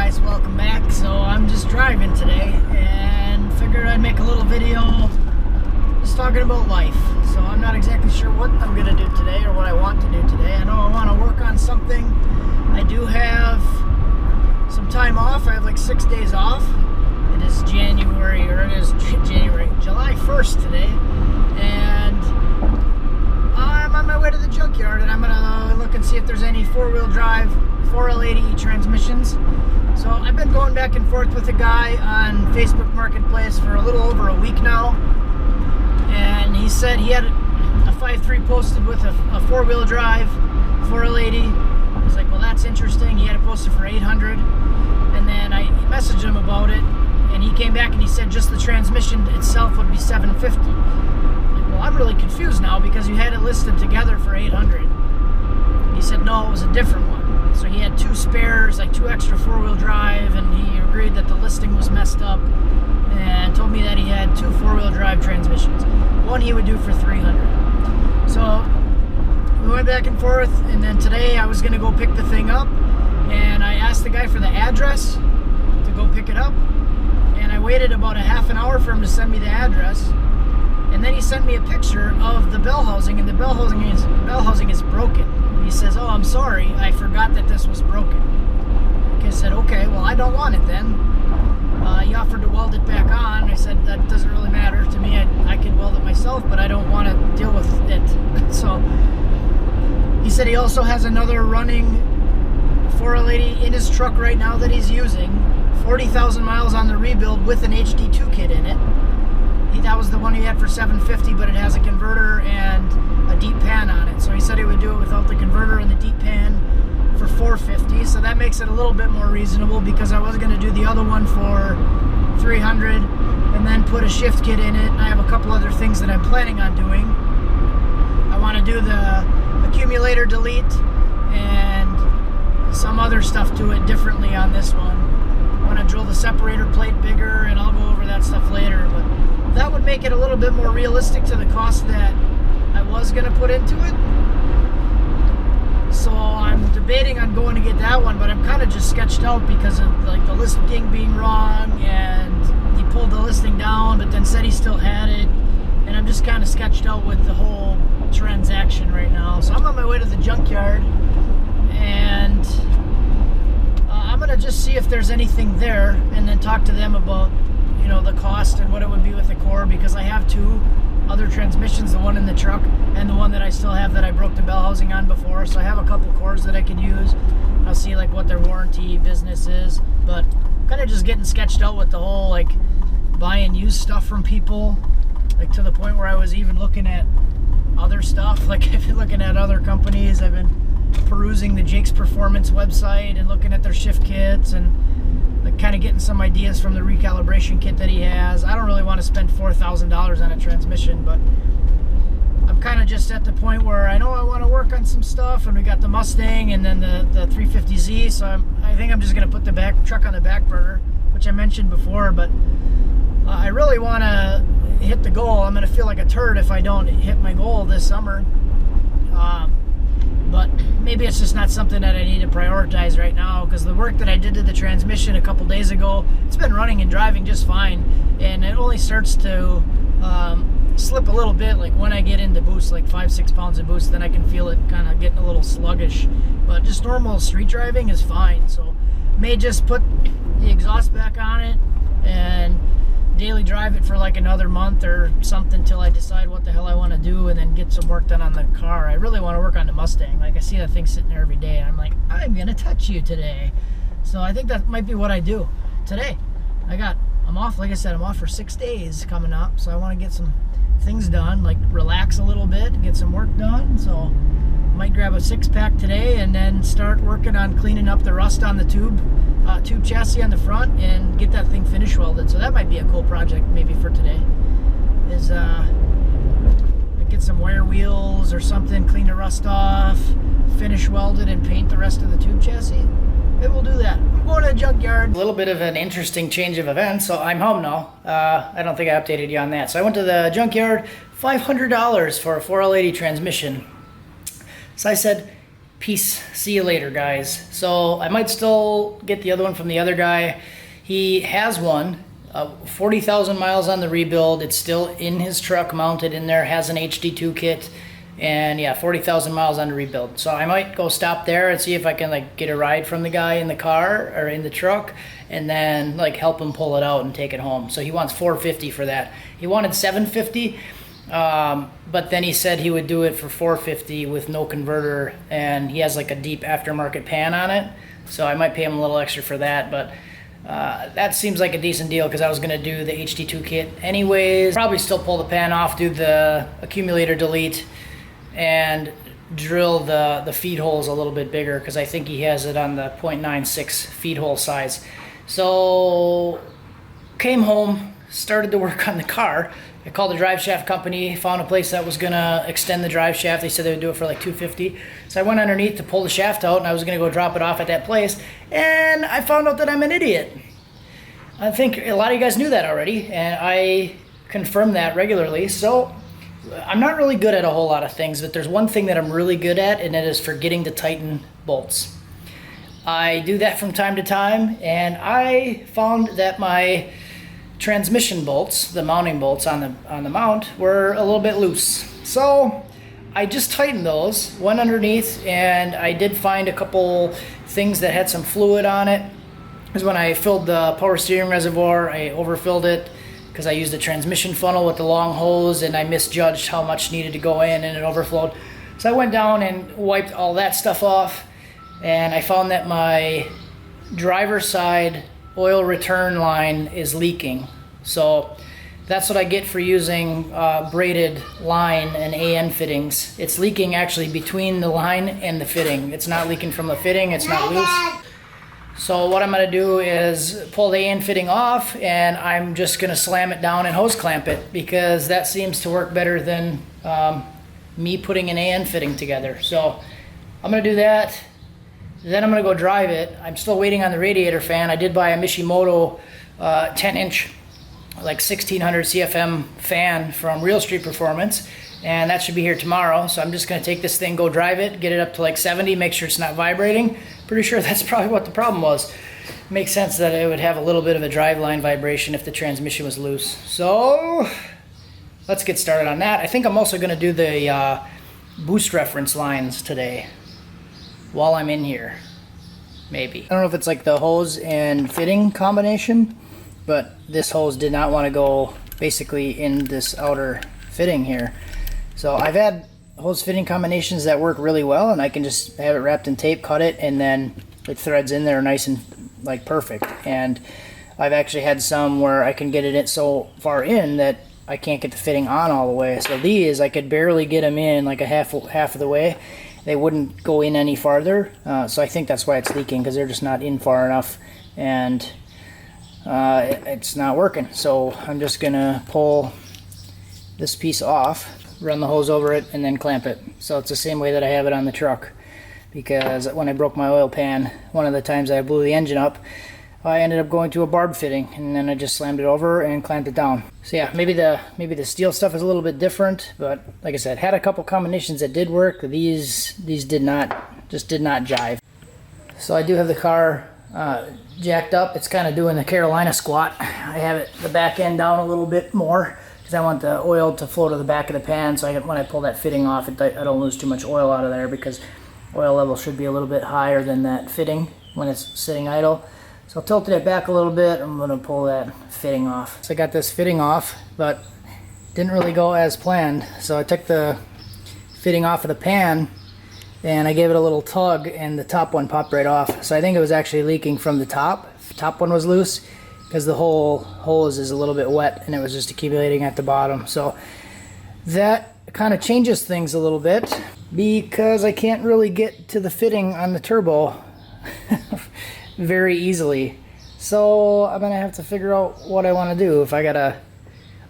guys, welcome back. So I'm just driving today and figured I'd make a little video just talking about life. So I'm not exactly sure what I'm gonna do today or what I want to do today. I know I want to work on something. I do have some time off. I have like 6 days off. It is July 1st today, and I'm on my way to the junkyard, and I'm gonna look and see if there's any four-wheel drive 4L80 transmissions. So I've been going back and forth with a guy on Facebook Marketplace for a little over a week now, and he said he had a 5.3 posted with a four-wheel drive 4L80. I was like, well, that's interesting. He had it posted for 800, and then I messaged him about it, and he came back and he said just the transmission itself would be 750. Well, I'm really confused now because you had it listed together for 800. He said no, it was a different one. So he had two spares, like two extra four-wheel drive, and he agreed that the listing was messed up and told me that he had two four-wheel drive transmissions. One he would do for 300. So we went back and forth, and then today I was going to go pick the thing up, and I asked the guy for the address to go pick it up, and I waited about a half an hour for him to send me the address. And then he sent me a picture of the bell housing, and the bell housing is broken. He says, oh, I'm sorry, I forgot that this was broken. I said, okay, well, I don't want it then. He offered to weld it back on. I said, that doesn't really matter to me. I can weld it myself, but I don't want to deal with it. So he said he also has another running 4L80 in his truck right now that he's using. 40,000 miles on the rebuild with an HD2 kit in it. That was the one he had for 750, but it has a converter and a deep pan on it. So he said he would do it without the converter and the deep pan for 450. So that makes it a little bit more reasonable, because I was going to do the other one for 300 and then put a shift kit in it. And I have a couple other things that I'm planning on doing. I want to do the accumulator delete and some other stuff to it differently on this one. I want to drill the separator plate bigger, and I'll go over that stuff later. But that would make it a little bit more realistic to the cost that I was going to put into it. So I'm debating on going to get that one, but I'm kind of just sketched out because of like the listing being wrong, and he pulled the listing down but then said he still had it, and I'm just kind of sketched out with the whole transaction right now. So I'm on my way to the junkyard, and I'm going to just see if there's anything there and then talk to them about, you know, the cost and what it would be with the core, because I have two other transmissions, the one in the truck and the one that I still have that I broke the bell housing on before. So I have a couple cores that I could use. I'll see like what their warranty business is, but kind of just getting sketched out with the whole like buying used stuff from people, like to the point where I was even looking at other stuff. Like I've been looking at other companies. I've been perusing the Jake's Performance website and looking at their shift kits and like kind of getting some ideas from the recalibration kit that he has. I don't really want to spend $4,000 on a transmission, but I'm kind of just at the point where I know I want to work on some stuff, and we got the Mustang and then the 350Z, so I think I'm just going to put the truck on the back burner, which I mentioned before, but I really want to hit the goal. I'm going to feel like a turd if I don't hit my goal this summer. But maybe it's just not something that I need to prioritize right now, because the work that I did to the transmission a couple days ago, it's been running and driving just fine, and it only starts to slip a little bit like when I get into boost, like 5-6 pounds of boost, then I can feel it kind of getting a little sluggish. But just normal street driving is fine. So may just put the exhaust back on it and daily drive it for like another month or something till I decide what the hell I want to do, and then get some work done on the car. I really want to work on the Mustang. Like I see that thing sitting there every day, and I'm like, I'm gonna touch you today. So I think that might be what I do today. I'm off, like I said, I'm off for 6 days coming up, so I want to get some things done, like relax a little bit and get some work done. So I might grab a 6-pack today and then start working on cleaning up the rust on the tube chassis on the front and get that thing finish welded. So that might be a cool project maybe for today, is get some wire wheels or something, clean the rust off, finish weld it, and paint the rest of the tube chassis. Maybe we'll do that. I'm going to the junkyard. A little bit of an interesting change of events, so I'm home now. I don't think I updated you on that. So I went to the junkyard, $500 for a 4L80 transmission. So I said, peace, see you later, guys. So I might still get the other one from the other guy. He has one, 40,000 miles on the rebuild. It's still in his truck, mounted in there, has an HD2 kit, and yeah, 40,000 miles on the rebuild. So I might go stop there and see if I can like get a ride from the guy in the car or in the truck, and then like help him pull it out and take it home. So he wants $450 for that. He wanted $750. But then he said he would do it for $450 with no converter, and he has like a deep aftermarket pan on it, so I might pay him a little extra for that. But that seems like a decent deal because I was going to do the HD2 kit anyways. Probably still pull the pan off, do the accumulator delete, and drill the feed holes a little bit bigger because I think he has it on the 0.96 feed hole size. So came home, started to work on the car. I called the Driveshaft company, found a place that was gonna extend the drive shaft. They said they would do it for like $250. So I went underneath to pull the shaft out, and I was gonna go drop it off at that place, and I found out that I'm an idiot. I think a lot of you guys knew that already, and I confirm that regularly. So I'm not really good at a whole lot of things, but there's one thing that I'm really good at, and it is forgetting to tighten bolts. I do that from time to time, and I found that my transmission bolts, the mounting bolts on the mount, were a little bit loose. So I just tightened those, went underneath, and I did find a couple things that had some fluid on it. Because when I filled the power steering reservoir, I overfilled it because I used the transmission funnel with the long hose, and I misjudged how much needed to go in, and it overflowed. So I went down and wiped all that stuff off, and I found that my driver's side oil return line is leaking. So that's what I get for using braided line and AN fittings. It's leaking actually between the line and the fitting. It's not leaking from the fitting, it's not loose. So what I'm gonna do is pull the AN fitting off, and I'm just gonna slam it down and hose clamp it, because that seems to work better than me putting an AN fitting together. So I'm gonna do that. Then I'm gonna go drive it. I'm still waiting on the radiator fan. I did buy a Mishimoto 10-inch, like 1600 CFM fan from Real Street Performance, and that should be here tomorrow. So I'm just gonna take this thing, go drive it, get it up to like 70, make sure it's not vibrating. Pretty sure that's probably what the problem was. Makes sense that it would have a little bit of a driveline vibration if the transmission was loose. So let's get started on that. I think I'm also gonna do the boost reference lines today while I'm in here, maybe. I don't know if it's like the hose and fitting combination, but this hose did not want to go basically in this outer fitting here. So I've had hose fitting combinations that work really well, and I can just have it wrapped in tape, cut it, and then it threads in there nice and like perfect. And I've actually had some where I can get it in so far in that I can't get the fitting on all the way. So these, I could barely get them in like a half of the way. They wouldn't go in any farther, so I think that's why it's leaking, because they're just not in far enough, and it's not working. So I'm just gonna pull this piece off, run the hose over it, and then clamp it. So it's the same way that I have it on the truck, because when I broke my oil pan, one of the times I blew the engine up, I ended up going to a barb fitting, and then I just slammed it over and clamped it down. So yeah, maybe the steel stuff is a little bit different, but like I said, had a couple combinations that did work. These did not jive. So I do have the car jacked up. It's kind of doing the Carolina squat. I have it the back end down a little bit more because I want the oil to flow to the back of the pan. So when I pull that fitting off, I don't lose too much oil out of there, because oil level should be a little bit higher than that fitting when it's sitting idle. So I tilted it back a little bit. I'm going to pull that fitting off. So I got this fitting off, but didn't really go as planned. So I took the fitting off of the pan, and I gave it a little tug, and the top one popped right off. So I think it was actually leaking from the top. The top one was loose because the whole hose is a little bit wet, and it was just accumulating at the bottom. So that kind of changes things a little bit, because I can't really get to the fitting on the turbo very easily. So I'm gonna have to figure out what I want to do.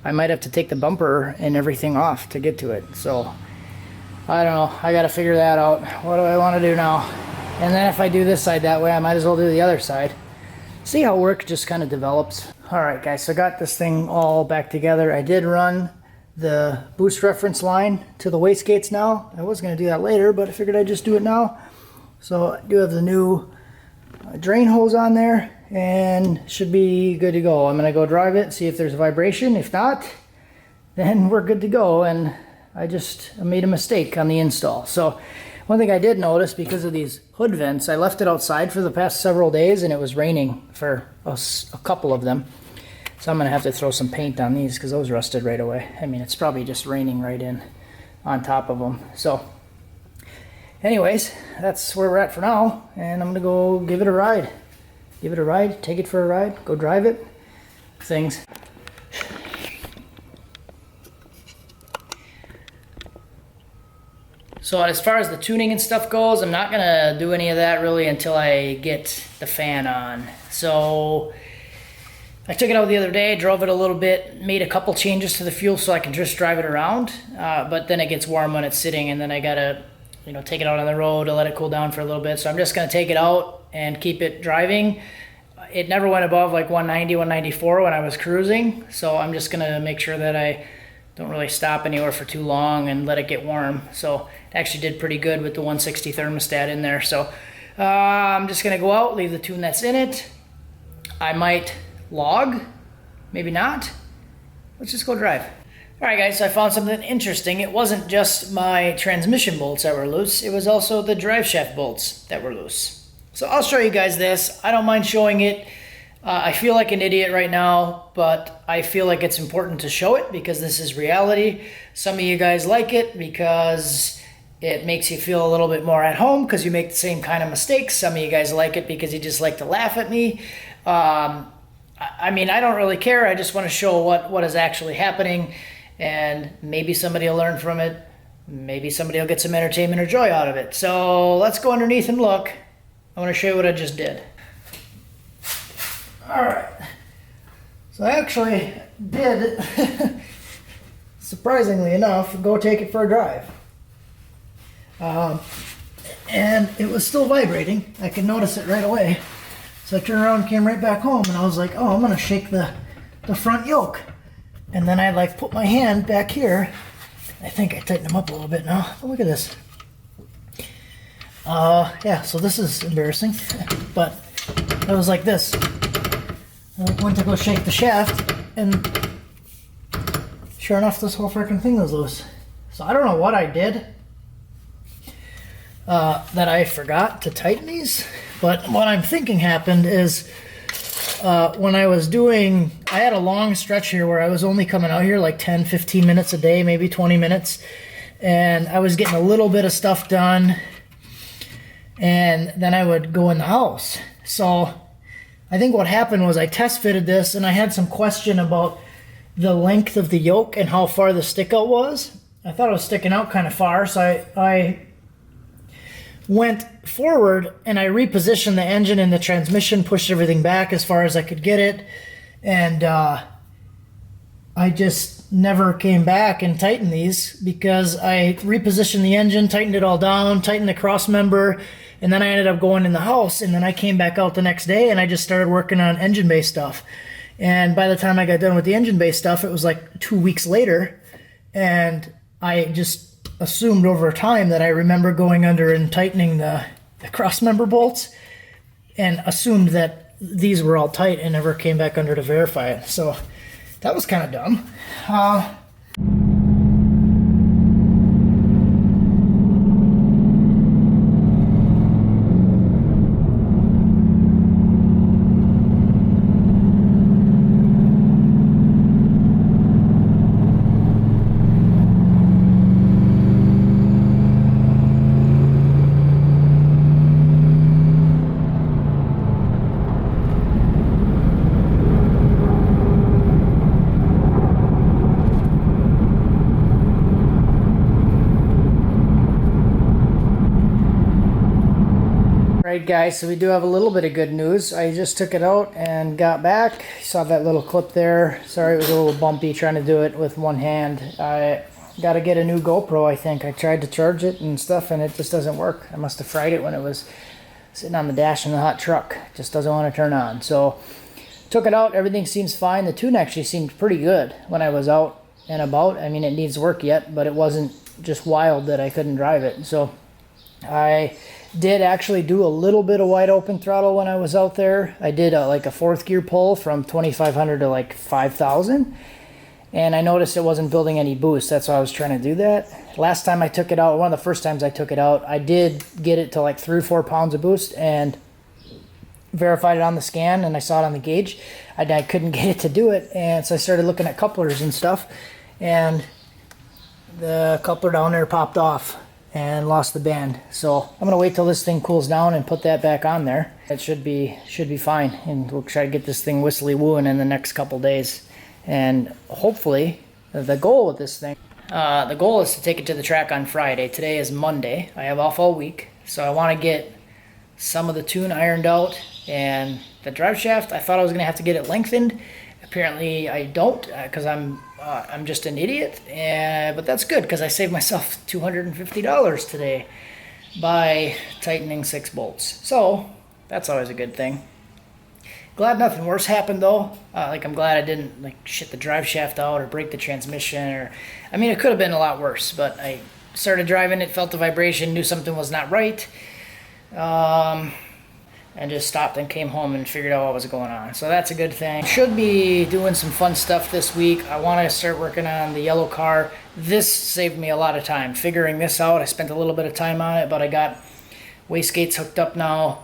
I might have to take the bumper and everything off to get to it. So I don't know, I gotta figure that out. What do I want to do now? And then if I do this side that way, I might as well do the other side. See how work just kind of develops. Alright guys, so I got this thing all back together. I did run the boost reference line to the wastegates now. I was going to do that later, but I figured I'd just do it now. So I do have the new drain hose on there and should be good to go. I'm gonna go drive it, see if there's a vibration. If not, then we're good to go. And I made a mistake on the install. So one thing I did notice, because of these hood vents, I left it outside for the past several days and it was raining for a couple of them. So I'm gonna have to throw some paint on these because those rusted right away. I mean, it's probably just raining right in on top of them. So anyways, that's where we're at for now, and I'm gonna go give it a ride. Take it for a ride, go drive it, things. So as far as the tuning and stuff goes, I'm not gonna do any of that really until I get the fan on. So I took it out the other day, drove it a little bit, made a couple changes to the fuel so I can just drive it around, but then it gets warm when it's sitting, and then I gotta take it out on the road to let it cool down for a little bit. So I'm just gonna take it out and keep it driving. It never went above like 190, 194 when I was cruising. So I'm just gonna make sure that I don't really stop anywhere for too long and let it get warm. So it actually did pretty good with the 160 thermostat in there. So I'm just gonna go out, leave the tune that's in it. I might log, maybe not. Let's just go drive. All right, guys, so I found something interesting. It wasn't just my transmission bolts that were loose. It was also the drive shaft bolts that were loose. So I'll show you guys this. I don't mind showing it. I feel like an idiot right now, but I feel like it's important to show it because this is reality. Some of you guys like it because it makes you feel a little bit more at home because you make the same kind of mistakes. Some of you guys like it because you just like to laugh at me. I mean, I don't really care. I just want to show what is actually happening. And maybe somebody will learn from it. Maybe somebody will get some entertainment or joy out of it. So let's go underneath and look. I want to show you what I just did. All right. So I actually did, surprisingly enough, go take it for a drive. And it was still vibrating. I could notice it right away. So I turned around and came right back home, and I was like, oh, I'm going to shake the front yoke. And then I put my hand back here. I think I tightened them up a little bit now. But look at this. Yeah, so this is embarrassing. But it was like this. I went to go shake the shaft, and sure enough, this whole freaking thing was loose. So I don't know what I did that I forgot to tighten these. But what I'm thinking happened is when I was doing, I had a long stretch here where I was only coming out here like 10, 15 minutes a day, maybe 20 minutes. And I was getting a little bit of stuff done. And then I would go in the house. So I think what happened was I test fitted this and I had some question about the length of the yoke and how far the stick out was. I thought it was sticking out kind of far. So I went forward and I repositioned the engine and the transmission, pushed everything back as far as I could get it, and I just never came back and tightened these because I repositioned the engine, tightened it all down, tightened the cross member, and then I ended up going in the house, and then I came back out the next day and I just started working on engine bay stuff. And by the time I got done with the engine bay stuff, it was like 2 weeks later, and I just assumed over time that I remember going under and tightening the cross member bolts, and assumed that these were all tight and never came back under to verify it. So that was kind of dumb. Alright guys, so we do have a little bit of good news. I just took it out and got back. Saw that little clip there. Sorry it was a little bumpy trying to do it with one hand. I got to get a new GoPro, I think. I tried to charge it and stuff and it just doesn't work. I must have fried it when it was sitting on the dash in the hot truck. It just doesn't want to turn on. So took it out, everything seems fine. The tune actually seemed pretty good when I was out and about. I mean, it needs work yet, but it wasn't just wild that I couldn't drive it. So I Did actually do a little bit of wide open throttle when I was out there. I did like a 4th gear pull from 2,500 to like 5,000. And I noticed it wasn't building any boost. That's why I was trying to do that. Last time I took it out, one of the first times I took it out, I did get it to like 3 or 4 pounds of boost and verified it on the scan, and I saw it on the gauge. I couldn't get it to do it, and so I started looking at couplers and stuff, and the coupler down there popped off and lost the band. So I'm gonna wait till this thing cools down and put that back on there. It should be fine, and we'll try to get this thing whistly wooing in the next couple days. And hopefully, the goal with this thing, the goal is to take it to the track on Friday. Today is Monday. I have off all week, so I want to get some of the tune ironed out. And the drive shaft, I thought I was going to have to get it lengthened. Apparently, I don't, because I'm just an idiot. But that's good, because I saved myself $250 today by tightening 6 bolts. So that's always a good thing. Glad nothing worse happened though. I'm glad I didn't like shit the drive shaft out or break the transmission, or I mean it could have been a lot worse, but I started driving it, felt the vibration, knew something was not right, and just stopped and came home and figured out what was going on. So that's a good thing. Should be doing some fun stuff this week. I want to start working on the yellow car. This saved me a lot of time figuring this out. I spent a little bit of time on it, but I got wastegates hooked up now.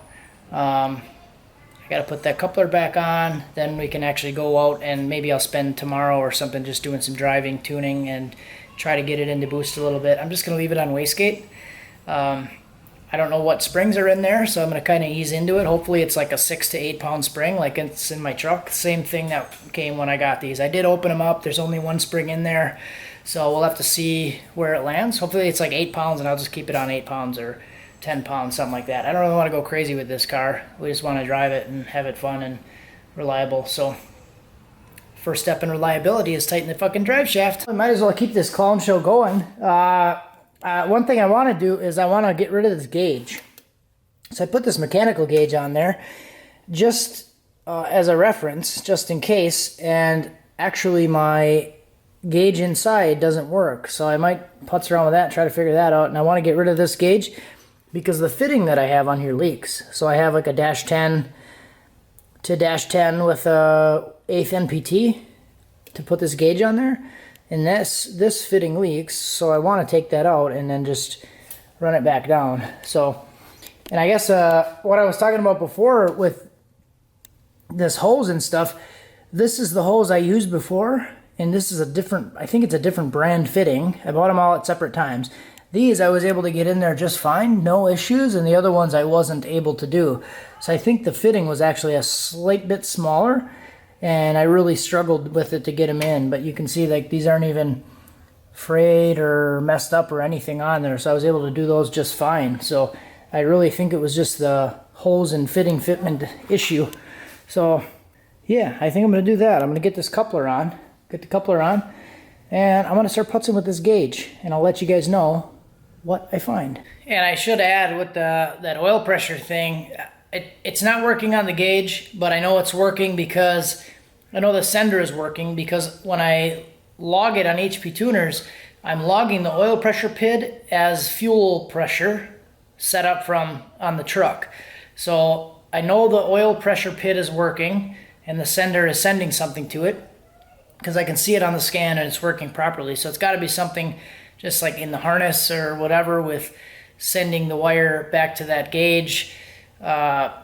I got to put that coupler back on, then we can actually go out, and maybe I'll spend tomorrow or something just doing some driving, tuning, and try to get it into boost a little bit. I'm just going to leave it on wastegate. I don't know what springs are in there, so I'm going to kind of ease into it. Hopefully it's like a 6 to 8 pound spring like it's in my truck. Same thing that came when I got these. I did open them up. There's only 1 spring in there, so we'll have to see where it lands. Hopefully it's like 8 pounds, and I'll just keep it on 8 pounds or 10 pounds, something like that. I don't really want to go crazy with this car. We just want to drive it and have it fun and reliable. So first step in reliability is tighten the fucking drive shaft. I might as well keep this clown show going. One thing I want to do is I want to get rid of this gauge. So I put this mechanical gauge on there just as a reference, just in case, and actually my gauge inside doesn't work. So I might putz around with that and try to figure that out. And I want to get rid of this gauge because the fitting that I have on here leaks. So I have like a -10 to -10 with a 1/8 NPT to put this gauge on there, and this fitting leaks, so I want to take that out and then just run it back down. So, and I guess what I was talking about before with this hose and stuff, this is the hose I used before, and this is a different, I think it's a different brand fitting. I bought them all at separate times. These I was able to get in there just fine, no issues, and the other ones I wasn't able to do. So I think the fitting was actually a slight bit smaller, and I really struggled with it to get them in. But you can see like these aren't even frayed or messed up or anything on there, so I was able to do those just fine. So I really think it was just the hose and fitment issue. So yeah, I think I'm going to do that. I'm going to get this coupler on, get the coupler on, and I'm going to start putzing with this gauge, and I'll let you guys know what I find. And I should add with that oil pressure thing, it's not working on the gauge, but I know it's working because I know the sender is working, because when I log it on HP Tuners, I'm logging the oil pressure PID as fuel pressure set up from on the truck. So I know the oil pressure PID is working and the sender is sending something to it, because I can see it on the scan and it's working properly. So it's got to be something just like in the harness or whatever with sending the wire back to that gauge,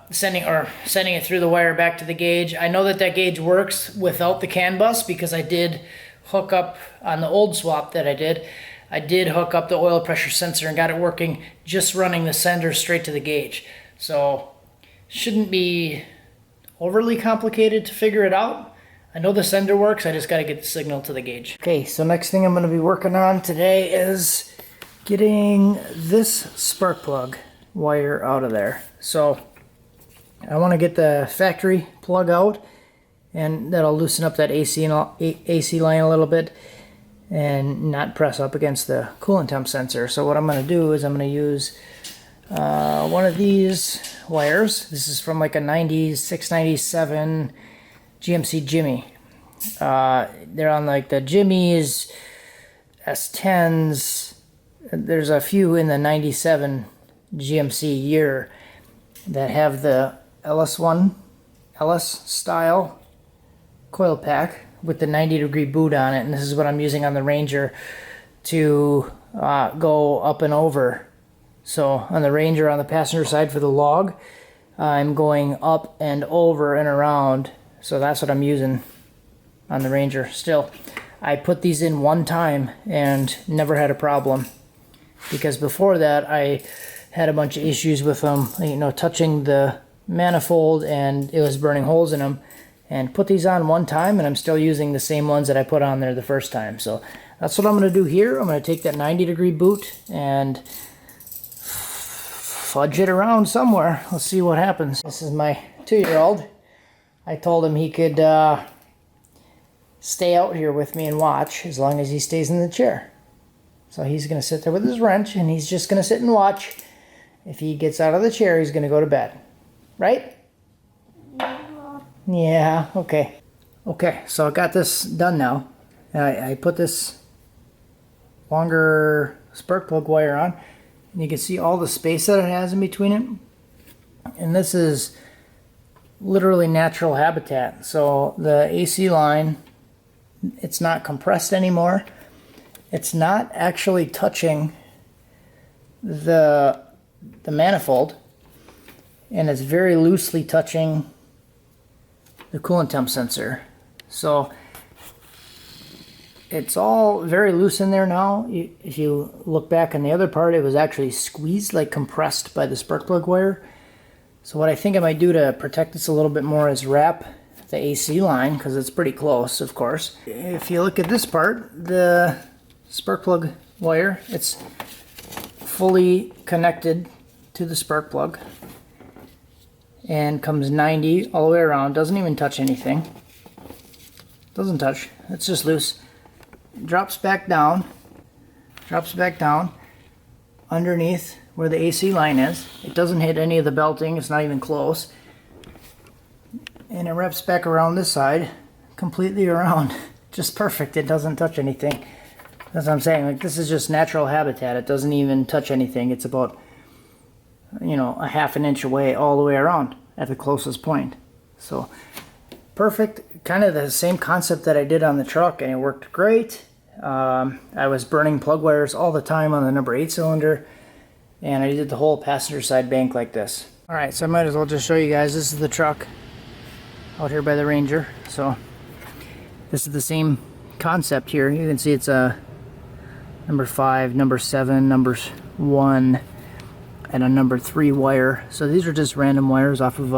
sending it through the wire back to the gauge. I know that gauge works without the CAN bus, because I did hook up on the old swap that I did hook up the oil pressure sensor and got it working just running the sender straight to the gauge. So shouldn't be overly complicated to figure it out. I know the sender works, I just got to get the signal to the gauge. Okay, so next thing I'm going to be working on today is getting this spark plug wire out of there. So I want to get the factory plug out, and that'll loosen up that AC line a little bit and not press up against the coolant temp sensor. So what I'm going to do is I'm going to use one of these wires. This is from like a 96, 97 GMC Jimmy. They're on like the Jimmys, S10s. There's a few in the 97 GMC year that have the LS style coil pack with the 90-degree boot on it, and this is what I'm using on the Ranger to go up and over. So on the Ranger on the passenger side for the log, I'm going up and over and around, so that's what I'm using on the Ranger. Still, I put these in one time and never had a problem, because before that I had a bunch of issues with them, you know, touching the manifold, and it was burning holes in them. And put these on one time, and I'm still using the same ones that I put on there the first time. So that's what I'm going to do here. I'm going to take that 90-degree boot and fudge it around somewhere. Let's see what happens. This is my 2-year-old. I told him he could stay out here with me and watch as long as he stays in the chair. So he's going to sit there with his wrench, and he's just going to sit and watch. If he gets out of the chair, he's going to go to bed. Right? Yeah, okay. Okay, so I got this done now. I put this longer spark plug wire on, and you can see all the space that it has in between it. And this is literally natural habitat. So the AC line, it's not compressed anymore. It's not actually touching the manifold, and it's very loosely touching the coolant temp sensor. So it's all very loose in there now. If you look back on the other part, it was actually squeezed, like compressed by the spark plug wire. So what I think I might do to protect this a little bit more is wrap the AC line, because it's pretty close, of course. If you look at this part, the spark plug wire, it's fully connected to the spark plug and comes 90 all the way around. Doesn't even touch anything. Doesn't touch. It's just loose. Drops back down underneath where the AC line is. It doesn't hit any of the belting. It's not even close. And it wraps back around this side, completely around. Just perfect. It doesn't touch anything. That's what I'm saying. Like, this is just natural habitat. It doesn't even touch anything. It's about, you know, a half an inch away all the way around at the closest point. So perfect. Kind of the same concept that I did on the truck, and it worked great. I was burning plug wires all the time on the number 8 cylinder, and I did the whole passenger side bank like this. Alright, so I might as well just show you guys. This is the truck out here by the Ranger. So this is the same concept here. You can see it's a number 5, number 7, number 1, and a number 3 wire. So these are just random wires off of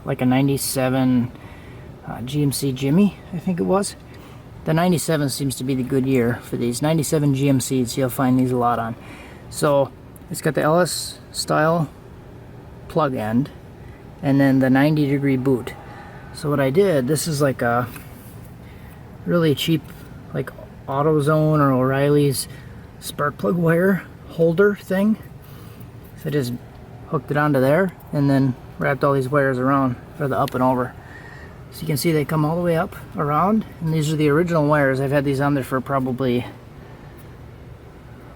like a 97 GMC Jimmy, I think it was. The 97 seems to be the good year for these. 97 GMCs, you'll find these a lot on. So it's got the LS style plug end and then the 90-degree boot. So what I did, this is like a really cheap like AutoZone or O'Reilly's spark plug wire holder thing. So I just hooked it onto there and then wrapped all these wires around for the up and over. So you can see they come all the way up around, and these are the original wires. I've had these on there for probably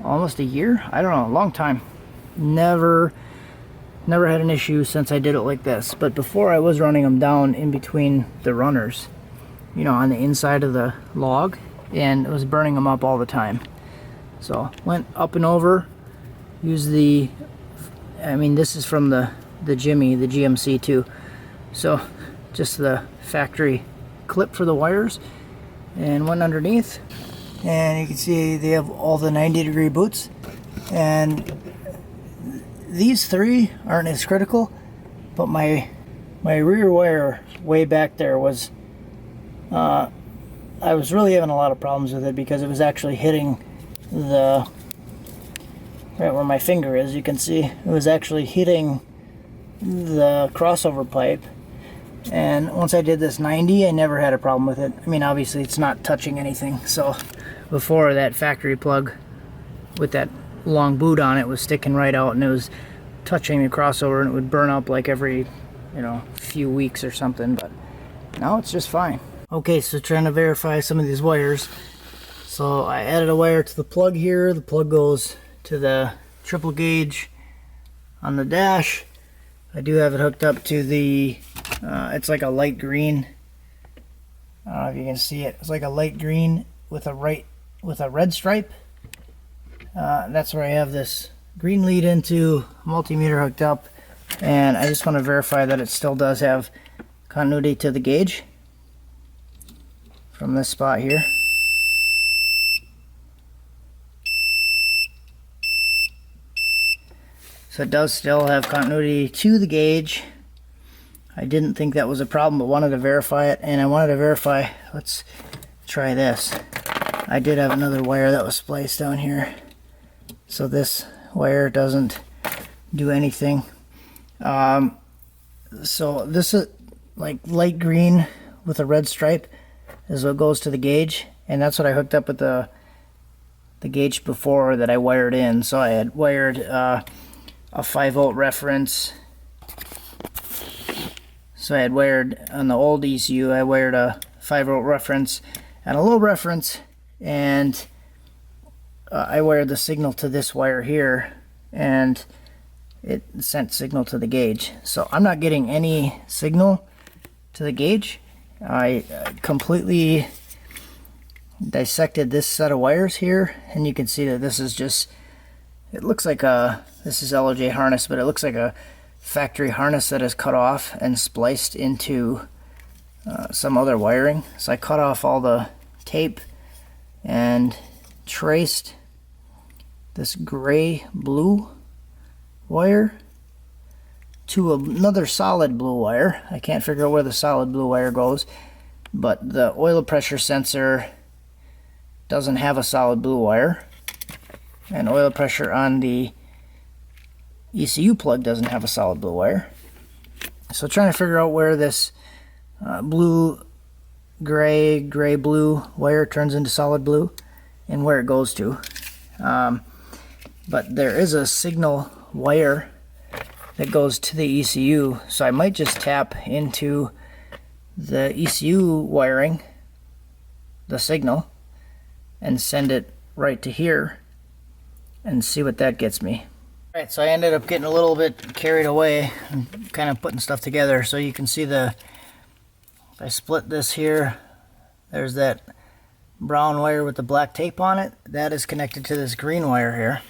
almost a year. I don't know, a long time. Never had an issue since I did it like this. But before, I was running them down in between the runners, you know, on the inside of the log, and it was burning them up all the time. So went up and over, used the, I mean, this is from the Jimmy, the GMC too. So just the factory clip for the wires, and went underneath, and you can see they have all the 90-degree boots, and these 3 aren't as critical, but my rear wire way back there was I was really having a lot of problems with it because it was actually hitting the right where my finger is. You can see it was actually hitting the crossover pipe. And once I did this 90, I never had a problem with it. I mean, obviously it's not touching anything. So before, that factory plug with that long boot on it was sticking right out, and it was touching the crossover, and it would burn up like every, you know, few weeks or something. But now it's just fine. Okay, so trying to verify some of these wires. So I added a wire to the plug here. The plug goes to the triple gauge on the dash. I do have it hooked up to the, it's like a light green. I don't know if you can see it. It's like a light green with a red stripe. That's where I have this green lead into multimeter hooked up, and I just want to verify that it still does have continuity to the gauge from this spot here. So it does still have continuity to the gauge. I didn't think that was a problem, but wanted to verify it, and I wanted to verify, let's try this. I did have another wire that was spliced down here, so this wire doesn't do anything. So this is like light green with a red stripe is what goes to the gauge, and that's what I hooked up with the gauge before that I wired in. So I had wired a 5-volt reference. So I had wired on the old ECU, I wired a 5-volt reference and a low reference, and I wired the signal to this wire here, and it sent signal to the gauge. So I'm not getting any signal to the gauge. I completely dissected this set of wires here, and you can see that this is just, it looks like this is LOJ harness, but it looks like a factory harness that is cut off and spliced into some other wiring. So I cut off all the tape and traced this gray blue wire to another solid blue wire. I can't figure out where the solid blue wire goes, but the oil pressure sensor doesn't have a solid blue wire, and oil pressure on the ECU plug doesn't have a solid blue wire. So trying to figure out where this blue gray blue wire turns into solid blue and where it goes to. But there is a signal wire that goes to the ECU, so I might just tap into the ECU wiring, the signal, and send it right to here and see what that gets me. Alright, so I ended up getting a little bit carried away and kind of putting stuff together. So you can see if I split this here, there's that brown wire with the black tape on it. That is connected to this green wire here.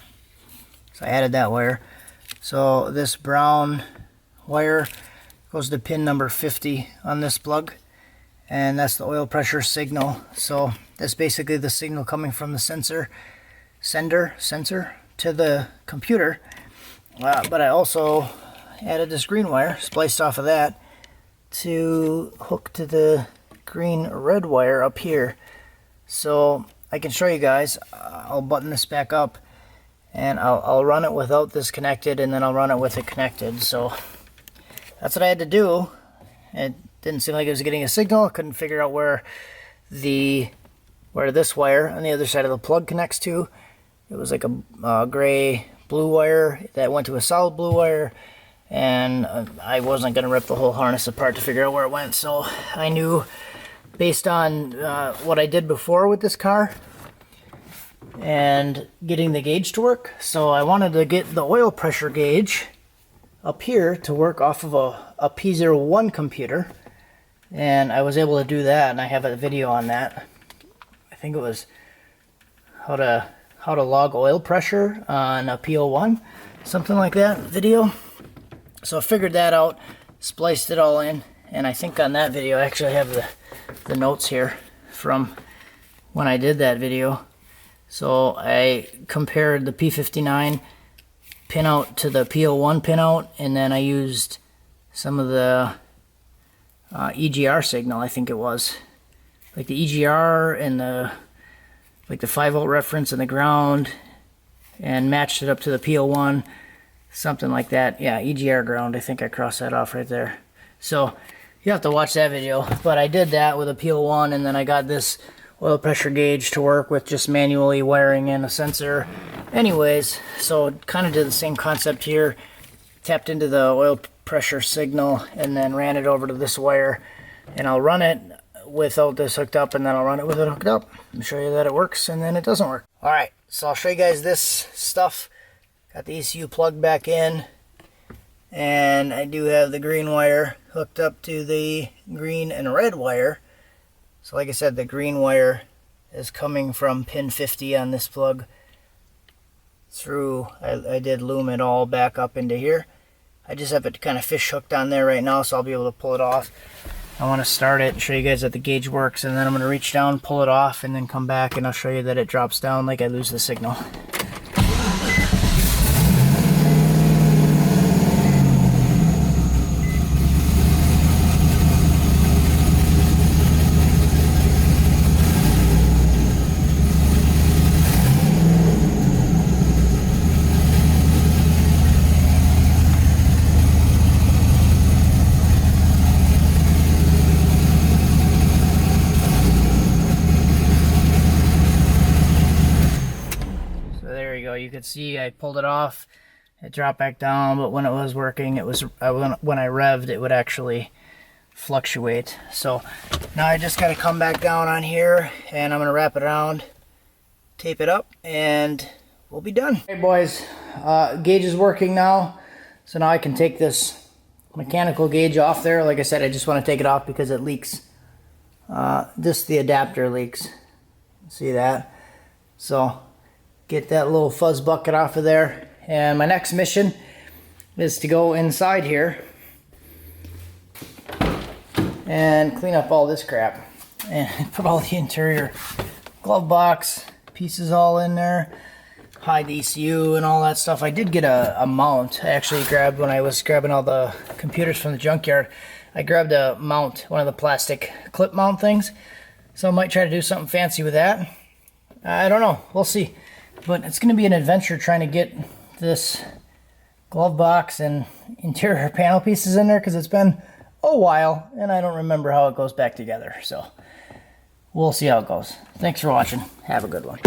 So I added that wire. So this brown wire goes to pin number 50 on this plug, and that's the oil pressure signal. So that's basically the signal coming from the sensor to the computer. But I also added this green wire, spliced off of that, to hook to the green red wire up here. So I can show you guys. I'll button this back up, and I'll run it without this connected, and then I'll run it with it connected. So that's what I had to do. It didn't seem like it was getting a signal. I couldn't figure out where this wire on the other side of the plug connects to. It was like a gray blue wire that went to a solid blue wire, and I wasn't going to rip the whole harness apart to figure out where it went. So I knew, based on what I did before with this car and getting the gauge to work, so I wanted to get the oil pressure gauge up here to work off of a P01 computer, and I was able to do that, and I have a video on that. I think it was how to log oil pressure on a P01, something like that video. So I figured that out, spliced it all in, and I think on that video I actually have the notes here from when I did that video. So I compared the P59 pinout to the P01 pinout, and then I used some of the EGR signal, I think it was. Like the EGR and the 5-volt reference and the ground, and matched it up to the P01, something like that. Yeah, EGR ground, I think I crossed that off right there. So you have to watch that video, but I did that with a P01, and then I got this oil pressure gauge to work with just manually wiring in a sensor anyways. So kind of did the same concept here, tapped into the oil pressure signal and then ran it over to this wire, and I'll run it without this hooked up, and then I'll run it with it hooked up and show you that it works, and then it doesn't work. Alright, so I'll show you guys this stuff Got the ECU plugged back in, and I do have the green wire hooked up to the green and red wire. So like I said, the green wire is coming from pin 50 on this plug through. I did loom it all back up into here. I just have it kind of fish hooked on there right now, so I'll be able to pull it off. I want to start it and show you guys that the gauge works, and then I'm going to reach down, pull it off, and then come back and I'll show you that it drops down like I lose the signal. You could see I pulled it off, it dropped back down, but when it was working, it was when I revved, it would actually fluctuate. So now I just got to come back down on here, and I'm going to wrap it around, tape it up, and we'll be done. Hey boys, gauge is working now, so now I can take this mechanical gauge off there. Like I said, I just want to take it off because it leaks. Just the adapter leaks. See that? So get that little fuzz bucket off of there, and my next mission is to go inside here and clean up all this crap and put all the interior glove box pieces all in there, hide the ECU and all that stuff. I did get a mount. I actually grabbed, when I was grabbing all the computers from the junkyard, I grabbed a mount, one of the plastic clip mount things, so I might try to do something fancy with that. I don't know, we'll see. But it's going to be an adventure trying to get this glove box and interior panel pieces in there, because it's been a while and I don't remember how it goes back together. So we'll see how it goes. Thanks for watching. Have a good one.